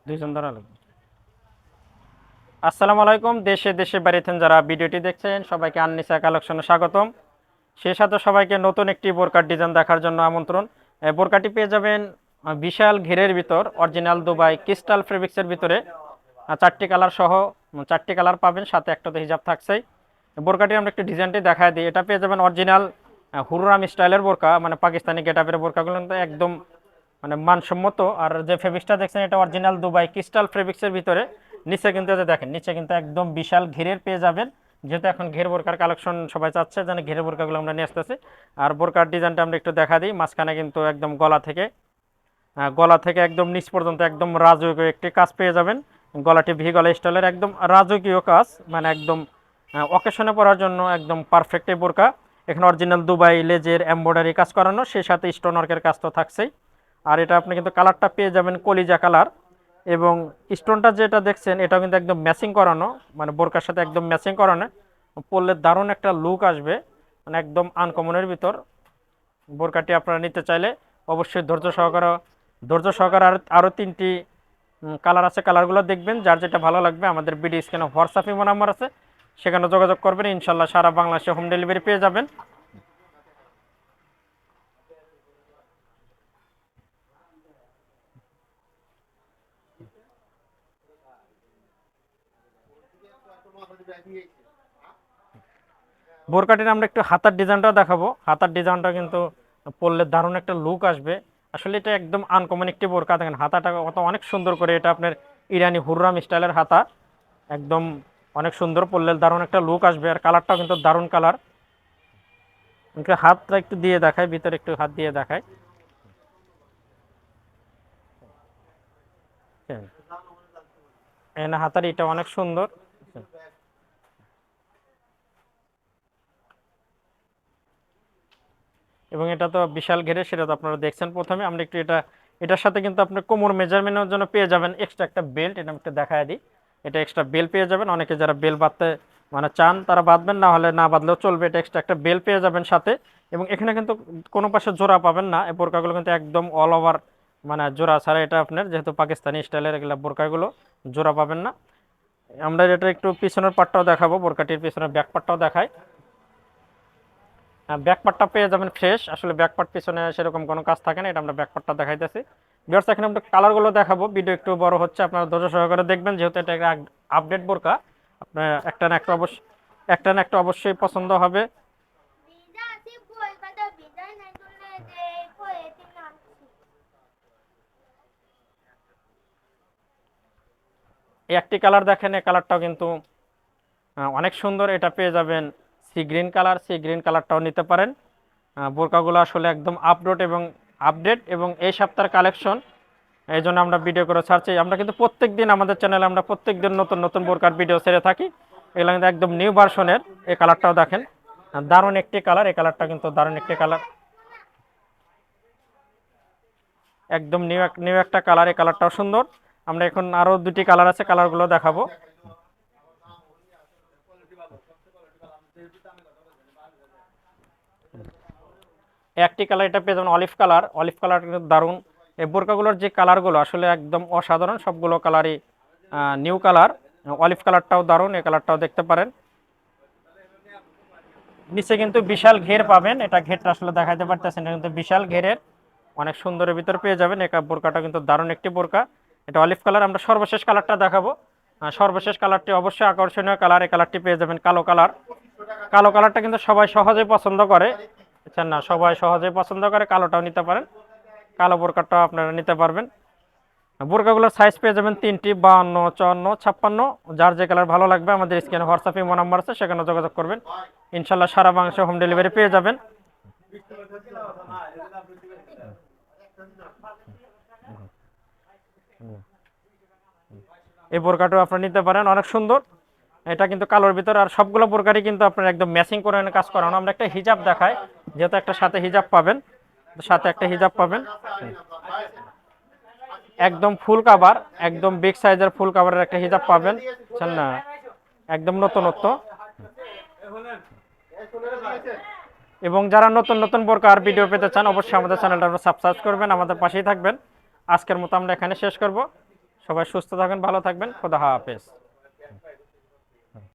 দুইজন ধরা লাগবে। আসসালামু আলাইকুম, দেশে দেশে বাড়িতেন যারা ভিডিওটি দেখছেন সবাইকে আননিসা কালেকশনে স্বাগতম। সেই সাথে সবাইকে নতুন একটি বোরকার ডিজাইন দেখার জন্য আমন্ত্রণ। বোরকাটি পেয়ে যাবেন বিশাল ঘেরের ভিতর অরিজিনাল দুবাই ক্রিস্টাল ফেব্রিক্সের ভিতরে। চারটি কালার সহ চারটি কালার পাবেন, সাথে একটা তো হিজাব থাকছেই। বোরকাটি আমরা একটু ডিজাইনটি দেখায় দিই। এটা পেয়ে যাবেন অরিজিনাল হুররাম স্টাইলের বোরকা, মানে পাকিস্তানি গেটআপের বোরকাগুলো কিন্তু একদম মানে মানসম্মত। আর যে ফেব্রিক্সটা দেখছেন এটা অরিজিনাল দুবাই ক্রিস্টাল ফেব্রিক্সের ভিতরে। নিচে কিন্তু এই যে দেখেন, নিচে কিন্তু একদম বিশাল ঘেরের পেয়ে যাবেন, যেহেতু এখন ঘের বোরকার কালেকশন সবাই চাচ্ছে, যেন ঘেরের বোরকাগুলো আমরা নিয়ে আসতেছি। আর বোরকার ডিজাইনটা আমরা একটু দেখা দিই। মাঝখানে কিন্তু একদম গলা থেকে একদম নিচ পর্যন্ত একদম রাজকীয় একটি কাজ পেয়ে যাবেন। গলাটি ভি গলা স্টাইলের একদম রাজকীয় কাজ, মানে একদম অকেশনে পরার জন্য একদম পারফেক্ট এই বোরকা। এখানে অরিজিনাল দুবাই লেজের এমব্রয়ডারি কাজ করানো, সেই সাথে স্টোন ওয়ার্কের কাজ তো থাকছেই। আর এটা আপনি কিন্তু কালারটা পেয়ে যাবেন কলিজা কালার, এবং স্টোনটা যেটা দেখছেন এটাও কিন্তু একদম ম্যাচিং করানো, মানে বোরকার সাথে একদম ম্যাচিং করানো। পরলে দারুণ একটা লুক আসবে, মানে একদম আনকমনের ভিতর। বোরকাটি আপনারা নিতে চাইলে অবশ্যই ধৈর্য সহকারে আরও তিনটি কালার আছে, কালারগুলো দেখবেন, যার যেটা ভালো লাগবে আমাদের বিডি স্ক্যানে হোয়াটসঅ্যাপ ইমো নাম্বার আছে, সেখানে যোগাযোগ করবেন। ইনশাল্লাহ সারা বাংলাদেশে হোম ডেলিভারি পেয়ে যাবেন। বোরকাটির আমরা একটু হাতার ডিজাইনটাও দেখাবো। হাতার ডিজাইনটা কিন্তু পরলে দারুণ একটা লুক আসবে। আসলে এটা একদম আনকমন একটি বোরকা। দেখেন হাতাটা কত অনেক সুন্দর করে, এটা আপনার ইরানি হুররাম স্টাইলের হাতা, একদম অনেক সুন্দর। পরলে দারুণ একটা লুক আসবে। আর কালারটাও কিন্তু দারুণ কালার। একটু হাতটা একটু দিয়ে দেখায়, ভিতরে একটু হাত দিয়ে দেখায়। হ্যাঁ, হাতার এটা অনেক সুন্দর। এবং এটা তো বিশাল ঘেরে, সেটা তো আপনারা দেখছেন প্রথমে। আমরা একটু এটার সাথে কিন্তু আপনার কোমর মেজারমেন্টের জন্য পেয়ে যাবেন এক্সট্রা একটা বেল্ট। এটা আমি একটু দেখায় দিই। এটা এক্সট্রা বেল্ট পেয়ে যাবেন। অনেকে যারা বেল বাঁধতে মানে চান তারা বাঁধবেন, না হলে না বাঁধলেও চলবে। এটা এক্সট্রা একটা বেল্ট পেয়ে যাবেন সাথে। এবং এখানে কিন্তু কোনো পাশে জোড়া পাবেন না। এই বোরকাগুলো কিন্তু একদম অল ওভার, মানে জোড়া ছাড়া। এটা আপনার যেহেতু পাকিস্তানি স্টাইলের এগুলো বোরকাগুলো জোড়া পাবেন না। আমরা এটা একটু পিছনের পাটটাও দেখাবো, বোরকাটির পিছনের ব্যাক পাটটাও দেখাই। ব্যাকপার্টটা পেয়ে যাবেন ফ্রেশ। আসলে ব্যাকপার্ট পিছনে সেরকম কোনো কাজ থাকে না, এটা আমরা ব্যাকপার্টটা দেখাইতেছি। ভিউয়ার্স, এখানে আমরা কালারগুলো দেখাবো। ভিডিও একটু বড় হচ্ছে, আপনারা ধৈর্য সহকারে দেখবেন, যেহেতু এটা একটা আপডেট বোরকা। আপনার একটা না একটা অবশ্যই পছন্দ হবে। এই একটি কালার দেখেন, এই কালারটাও কিন্তু অনেক সুন্দর। এটা পেয়ে যাবেন সি গ্রিন কালারটাও নিতে পারেন। বোরকাগুলো আসলে একদম আপডেট এবং এই সপ্তাহের কালেকশন। এই জন্য আমরা ভিডিও করে ছাড়ছি। আমরা কিন্তু প্রত্যেক দিন আমাদের চ্যানেলে আমরা প্রত্যেক দিন নতুন নতুন বোরকার ভিডিও ছেড়ে থাকি। এগুলো কিন্তু একদম নিউ ভার্সনের। এই কালারটাও দেখেন, দারুণ একটি কালার। এই কালারটা কিন্তু দারুণ একটি কালার, একদম নিউ একটা কালার। এই কালারটাও সুন্দর। আমরা এখন আরও দুটি কালার আছে, কালারগুলো দেখাবো। একটি কালার এটা পেয়ে যাবেন অলিভ কালার। অলিভ কালার কিন্তু দারুণ। এই বোরকাগুলোর যে কালারগুলো আসলে একদম অসাধারণ, সবগুলো কালারই নিউ কালার। অলিভ কালারটাও দারুণ, এই কালারটাও দেখতে পারেন। নিচে কিন্তু বিশাল ঘের পাবেন। এটা ঘেরটা আসলে দেখাতে পারতেছেন, এটা কিন্তু বিশাল ঘেরের, অনেক সুন্দরের ভিতর পেয়ে যাবেন। এই বোরকাটা কিন্তু দারুণ একটি বোরকা। এটা অলিভ কালার। আমরা সর্বশেষ কালারটা দেখাবো। সর্বশেষ কালারটি অবশ্যই আকর্ষণীয় কালার। এই কালারটি পেয়ে যাবেন কালো কালার। কালো কালারটা কিন্তু সবাই সহজেই পছন্দ করে, বুঝছেন না, সবাই সহজেই পছন্দ করে। কালোটাও নিতে পারেন, কালো বোরকাটাও আপনারা নিতে পারবেন। বোরকাগুলোর সাইজ পেয়ে যাবেন তিনটি, 52, 54, 56। যার যে কালার ভালো লাগবে আমাদের স্ক্রিনে হোয়াটসঅ্যাপ ইমো নাম্বার আছে, সেখানে যোগাযোগ করবেন। ইনশাল্লাহ সারা বাংলাদেশে হোম ডেলিভারি পেয়ে যাবেন। এই বোরকাটাও আপনারা নিতে পারেন, অনেক সুন্দর। এটা কিন্তু কালোর ভিতর। আর সবগুলো বোরকারই কিন্তু আপনার একদম ম্যাচিং করে কাজ করানো। আমরা একটা হিজাব দেখাই, যেহেতু একটা সাথে হিজাব পাবেন, সাথে একটা হিজাব পাবেন একদম ফুল কাভার, একদম বিগ সাইজের ফুল কাভারের একটা হিজাব পাবেন, বুঝছেন না, একদম নতুনত্ব। এবং যারা নতুন নতুন বোরকা আর ভিডিও পেতে চান অবশ্যই আমাদের চ্যানেলটা সাবস্ক্রাইব করবেন, আমাদের পাশেই থাকবেন। আজকের মতো আমরা এখানে শেষ করব। সবাই সুস্থ থাকবেন, ভালো থাকবেন। খোদা হাফেজ।